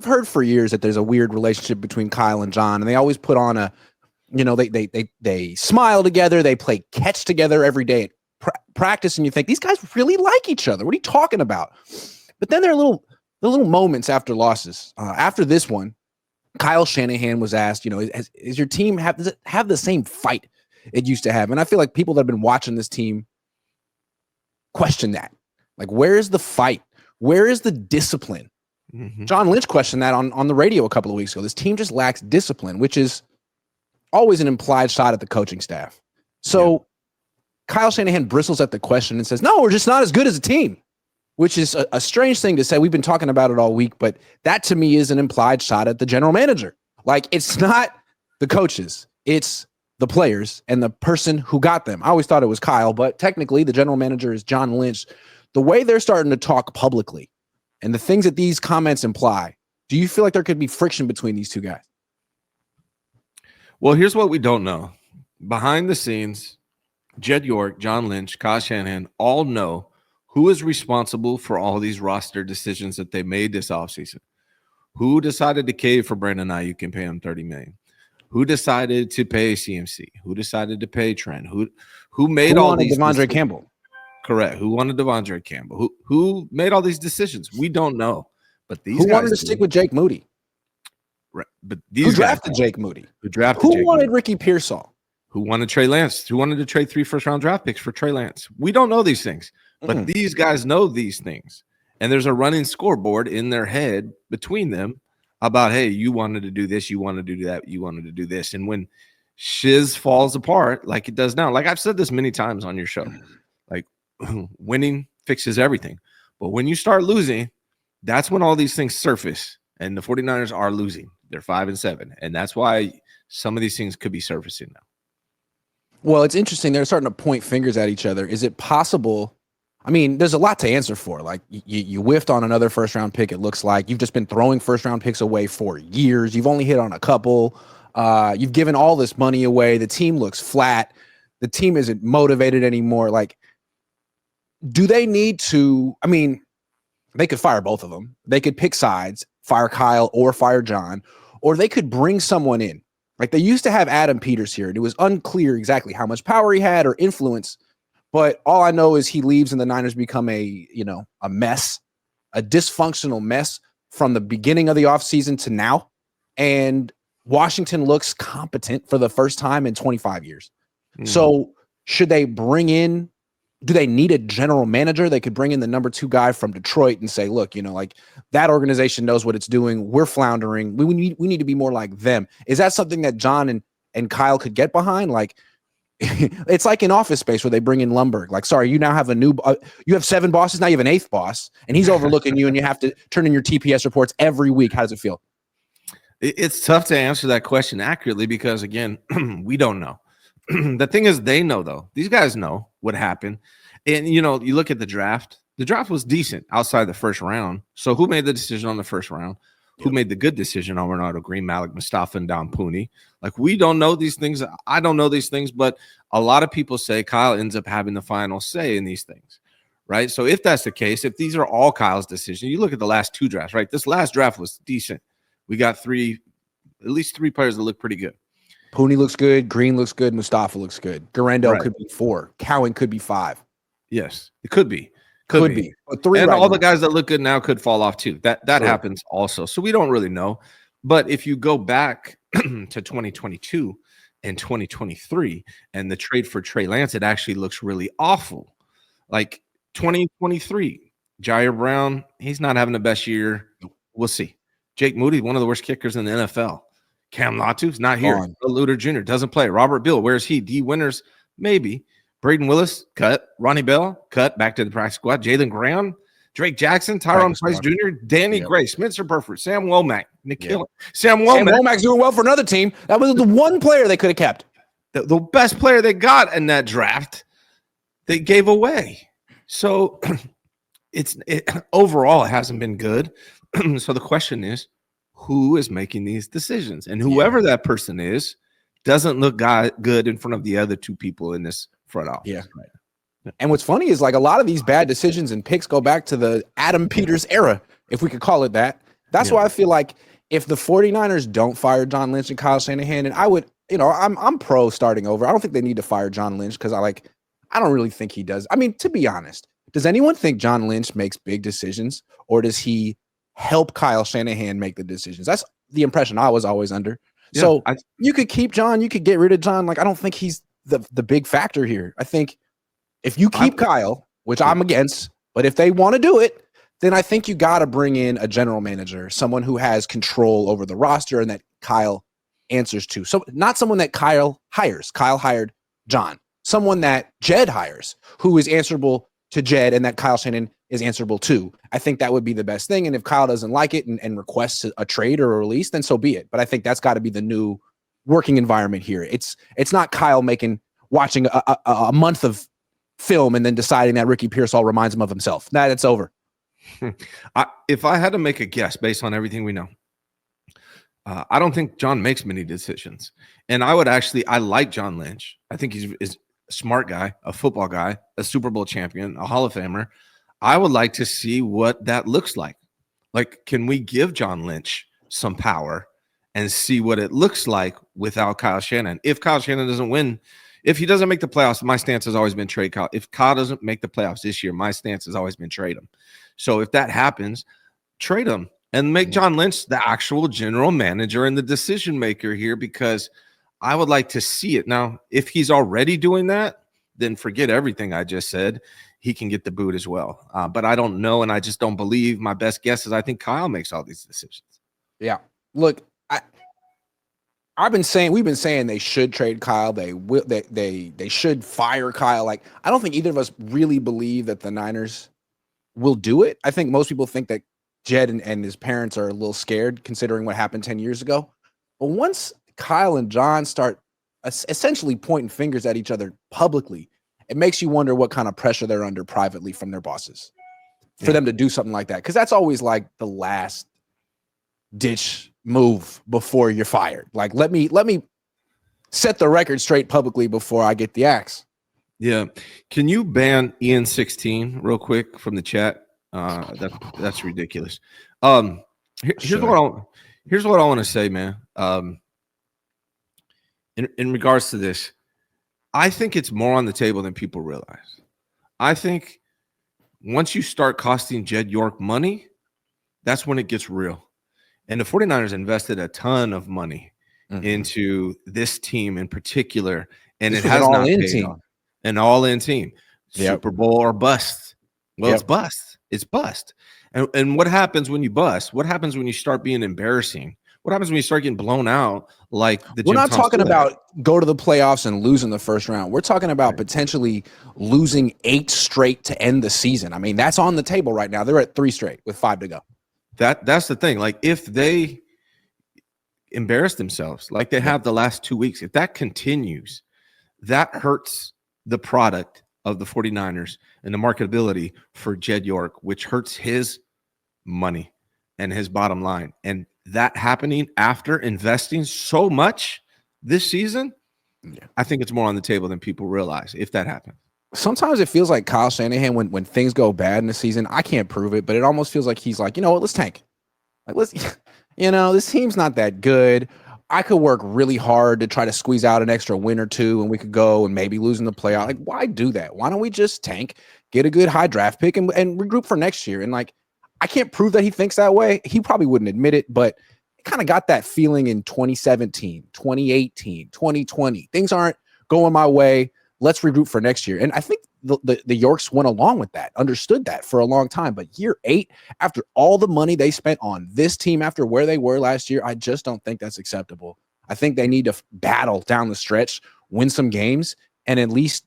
heard for years that there's a weird relationship between Kyle and John, and they always put on a, they smile together, they play catch together every day at practice, and you think these guys really like each other. What are you talking about? But then there are little moments after losses. After this one, Kyle Shanahan was asked, is your team does it have the same fight it used to have? And I feel like people that have been watching this team question that. Like, where is the fight? Where is the discipline? Mm-hmm. John Lynch questioned that on the radio a couple of weeks ago. This team just lacks discipline, which is always an implied shot at the coaching staff. So Kyle Shanahan bristles at the question and says, no, we're just not as good as a team, which is a strange thing to say. We've been talking about it all week, but that to me is an implied shot at the general manager. Like, it's not the coaches, it's the players and the person who got them. I always thought it was Kyle, but technically the general manager is John Lynch. The way they're starting to talk publicly and the things that these comments imply, do you feel like there could be friction between these two guys? Well, here's what we don't know. Behind the scenes, Jed York, John Lynch, Kyle Shanahan all know who is responsible for all these roster decisions that they made this offseason. Who decided to cave for Brandon Ayuk and pay him $30 million? Who decided to pay CMC? Who decided to pay Trent? Who made all these Devondre decisions? Campbell. Correct. Who wanted Devondre Campbell? Who made all these decisions? We don't know. But these who guys wanted to stick with Jake Moody? Right. But who drafted Jake Moody? Who wanted Ricky Pearsall? Who wanted Trey Lance? Who wanted to trade 3 first-round draft picks for Trey Lance? We don't know these things, but these guys know these things. And there's a running scoreboard in their head between them about, hey, you wanted to do this, you wanted to do that, you wanted to do this. And when shiz falls apart like it does now, like I've said this many times on your show, like winning fixes everything. But when you start losing, that's when all these things surface. And the 49ers are losing. They're 5-7. And that's why some of these things could be surfacing now. Well, it's interesting. They're starting to point fingers at each other. Is it possible? I mean, there's a lot to answer for. Like, you whiffed on another first-round pick, it looks like. You've just been throwing first-round picks away for years. You've only hit on a couple. You've given all this money away. The team looks flat. The team isn't motivated anymore. Like, do they need to – I mean, they could fire both of them. They could pick sides, fire Kyle or fire John, or they could bring someone in. Like, they used to have Adam Peters here, and it was unclear exactly how much power he had or influence. But all I know is he leaves and the Niners become a mess, a dysfunctional mess from the beginning of the offseason to now. And Washington looks competent for the first time in 25 years. So should they do they need a general manager? They could bring in the number 2 guy from Detroit and say, look, like that organization knows what it's doing. We're floundering. We need to be more like them. Is that something that John and Kyle could get behind? Like, it's like in Office Space where they bring in Lumberg. Like, sorry, you now have you have 7 bosses. Now you have an 8th boss and he's overlooking you and you have to turn in your TPS reports every week. How does it feel? It's tough to answer that question accurately because, again, we don't know. The thing is, they know, though. These guys know what happened. And, you look at the draft. The draft was decent outside the first round. So who made the decision on the first round? Yep. Who made the good decision on Ronaldo Green, Malik Mustafa, and Don Pooney? Like, we don't know these things. I don't know these things, but a lot of people say Kyle ends up having the final say in these things, right? So if that's the case, if these are all Kyle's decisions, you look at the last 2 drafts, right? This last draft was decent. We got at least 3 players that look pretty good. Pooney looks good. Green looks good. Mustafa looks good. Garando could be 4. Cowan could be 5. Yes, it could be. Could be. But 3 and right all now. The guys that look good now could fall off too. That happens also. So we don't really know. But if you go back to 2022 and 2023 and the trade for Trey Lance, it actually looks really awful. Like 2023, Jair Brown, he's not having the best year. We'll see. Jake Moody, one of the worst kickers in the NFL. Cam Latu's not here. Luter Jr. doesn't play. Robert Bill, where's he? D. Winters, maybe. Braden Willis, cut. Ronnie Bell, cut. Back to the practice squad. Jalen Graham, Drake Jackson, Tyrone Price Jr., Danny Gray, Spencer Burford, Sam Womack, Nick Killer. Sam Womack's doing well for another team. That was the one player they could have kept. The best player they got in that draft, they gave away. So overall, it hasn't been good. So the question is, who is making these decisions? And whoever that person is doesn't look good in front of the other 2 people in this front office. Yeah. Right. And what's funny is, like, a lot of these bad decisions and picks go back to the Adam Peters era, if we could call it that. That's why I feel like if the 49ers don't fire John Lynch and Kyle Shanahan, and I would, I'm pro starting over. I don't think they need to fire John Lynch because I don't really think he does. I mean, to be honest, does anyone think John Lynch makes big decisions, or does he help Kyle Shanahan make the decisions? That's the impression I was always under. Yeah, So you could keep John, you could get rid of John. Like, I don't think he's the big factor here. I think if you keep Kyle, which I'm against, but if they want to do it, then I think you got to bring in a general manager, someone who has control over the roster and that Kyle answers to. So not someone that Kyle hires. Kyle hired John. Someone that Jed hires, who is answerable to Jed and that Kyle Shanahan is answerable to. I think that would be the best thing. And if Kyle doesn't like it and requests a trade or a release, then so be it. But I think that's got to be the new working environment here. It's not Kyle watching a month of film and then deciding that Ricky Pearsall reminds him of himself. Nah, it's over. If I had to make a guess based on everything we know, I don't think John makes many decisions. And I like John Lynch. I think he's a smart guy, a football guy, a Super Bowl champion, a Hall of Famer. I would like to see what that looks like. Like, can we give John Lynch some power and see what it looks like without Kyle Shanahan? If Kyle Shanahan doesn't win, if he doesn't make the playoffs, my stance has always been trade Kyle. If Kyle doesn't make the playoffs this year, my stance has always been trade him. So if that happens, trade him and make John Lynch the actual general manager and the decision maker here, because I would like to see it. Now, if he's already doing that, then forget everything I just said. He can get the boot as well. But I don't know, and I just don't believe. My best guess is I think Kyle makes all these decisions. Yeah. Look, we've been saying they should trade Kyle. They should fire Kyle. Like, I don't think either of us really believe that the Niners will do it. I think most people think that Jed and his parents are a little scared considering what happened 10 years ago. But once Kyle and John start essentially pointing fingers at each other publicly, it makes you wonder what kind of pressure they're under privately from their bosses for them to do something like that. Because that's always like the last ditch move before you're fired. Like, let me set the record straight publicly before I get the axe. Yeah. Can you ban Ian 16 real quick from the chat? That's ridiculous. Here's what I want to say, man. In regards to this, I think it's more on the table than people realize. I think once you start costing Jed York money, that's when it gets real. And the 49ers invested a ton of money into this team in particular, and it has not paid off. An all-in team. Super Bowl or bust. Well, it's bust. It's bust. And what happens when you bust? What happens when you start being embarrassing? What happens when you start getting blown out like the We're not talking about go to the playoffs and losing the first round. We're talking about potentially losing 8 straight to end the season. I mean, that's on the table right now. They're at 3 straight with 5 to go. That's the thing. Like, if they embarrass themselves like they have the last 2 weeks, if that continues, that hurts the product of the 49ers and the marketability for Jed York, which hurts his money and his bottom line. And that happening after investing so much this season, I think it's more on the table than people realize if that happens. Sometimes it feels like Kyle Shanahan, when things go bad in the season, I can't prove it, but it almost feels like he's like, you know what, let's tank. Like, this team's not that good. I could work really hard to try to squeeze out an extra win or two, and we could go and maybe lose in the playoff. Like, why do that? Why don't we just tank, get a good high draft pick, and regroup for next year? And like, I can't prove that he thinks that way. He probably wouldn't admit it, but I kind of got that feeling in 2017, 2018, 2020. Things aren't going my way. Let's regroup for next year. And I think the Yorks went along with that, understood that for a long time. But year 8, after all the money they spent on this team, after where they were last year, I just don't think that's acceptable. I think they need to battle down the stretch, win some games, and at least,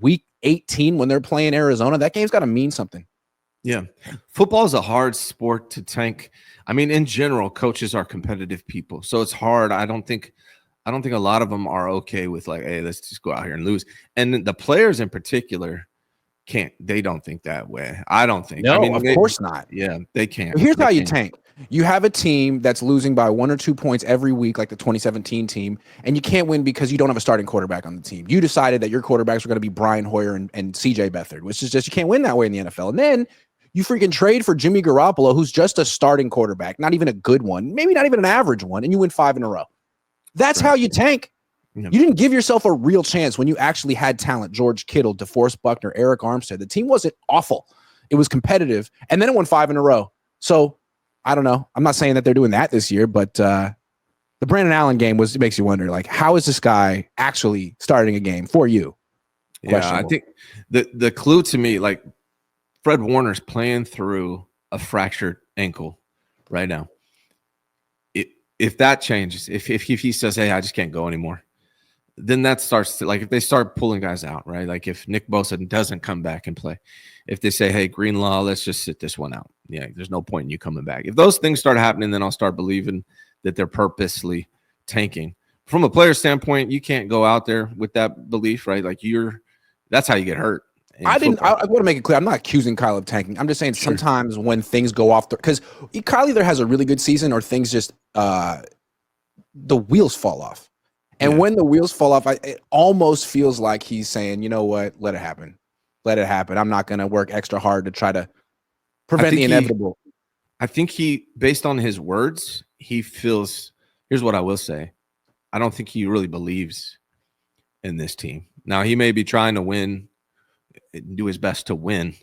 week 18 when they're playing Arizona, that game's got to mean something. Yeah. Football is a hard sport to tank. I mean, in general, coaches are competitive people. So it's hard. I don't think a lot of them are okay with like, hey, let's just go out here and lose. And the players in particular they don't think that way. I don't think. No, of course not. Yeah, they can't. Here's how you tank. You have a team that's losing by 1 or 2 points every week, like the 2017 team, and you can't win because you don't have a starting quarterback on the team. You decided that your quarterbacks were going to be Brian Hoyer and CJ Beathard, which is just, you can't win that way in the NFL. And then You freaking trade for Jimmy Garoppolo, who's just a starting quarterback, not even a good one, maybe not even an average one, and you win 5 in a row. That's how you tank. You didn't give yourself a real chance when you actually had talent. George Kittle, DeForest Buckner, Eric Armstead. The team wasn't awful. It was competitive, and then it won 5 in a row. So I don't know. I'm not saying that they're doing that this year, but the Brandon Allen game makes you wonder, like, how is this guy actually starting a game for you? Yeah, I think the clue to me, like, Fred Warner's playing through a fractured ankle right now. If that changes, if he says, hey, I just can't go anymore, then that starts to, like, if they start pulling guys out, right? Like if Nick Bosa doesn't come back and play, if they say, hey, Greenlaw, let's just sit this one out. Yeah, there's no point in you coming back. If those things start happening, then I'll start believing that they're purposely tanking. From a player standpoint, you can't go out there with that belief, right? Like that's how you get hurt. I want to make it clear. I'm not accusing Kyle of tanking. I'm just saying sometimes when things go off, because Kyle either has a really good season or things just the wheels fall off. And when the wheels fall off, it almost feels like he's saying, you know what, let it happen. Let it happen. I'm not going to work extra hard to try to prevent the inevitable. I think based on his words, he feels, here's what I will say. I don't think he really believes in this team. Now, he may be trying to win, do his best to win,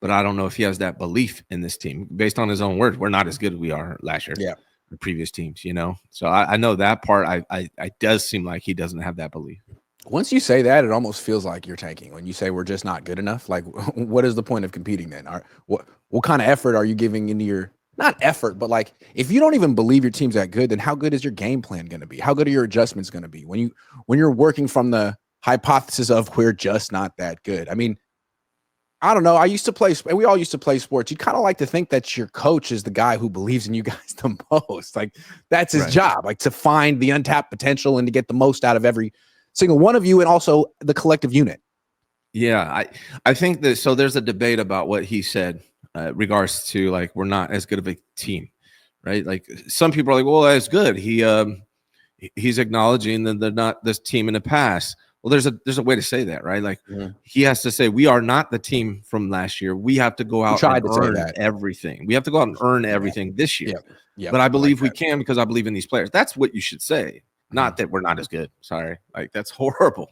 but I don't know if he has that belief in this team. Based on his own words, we're not as good as we are last year. Yeah. The previous teams, So I know that part. I does seem like he doesn't have that belief. Once you say that, it almost feels like you're tanking. When you say we're just not good enough, like, what is the point of competing then? What kind of effort are you giving into your, not effort, but like, if you don't even believe your team's that good, then how good is your game plan going to be? How good are your adjustments going to be when you're working from the hypothesis of we're just not that good? I mean, I don't know. We all used to play sports. You kind of like to think that your coach is the guy who believes in you guys the most. Like, that's his job, like to find the untapped potential and to get the most out of every single one of you, and also the collective unit. Yeah, I think that, so there's a debate about what he said regards to, like, we're not as good of a team, right? Like, some people are like, well, that's good. He's acknowledging that they're not this team in the past. Well, there's a way to say that, right? Like, he has to say, we are not the team from last year. We have to go out and earn everything. We have to go out and earn everything this year. Yeah. But I believe we can, because I believe in these players. That's what you should say. Not that we're not as good. Sorry. Like, that's horrible.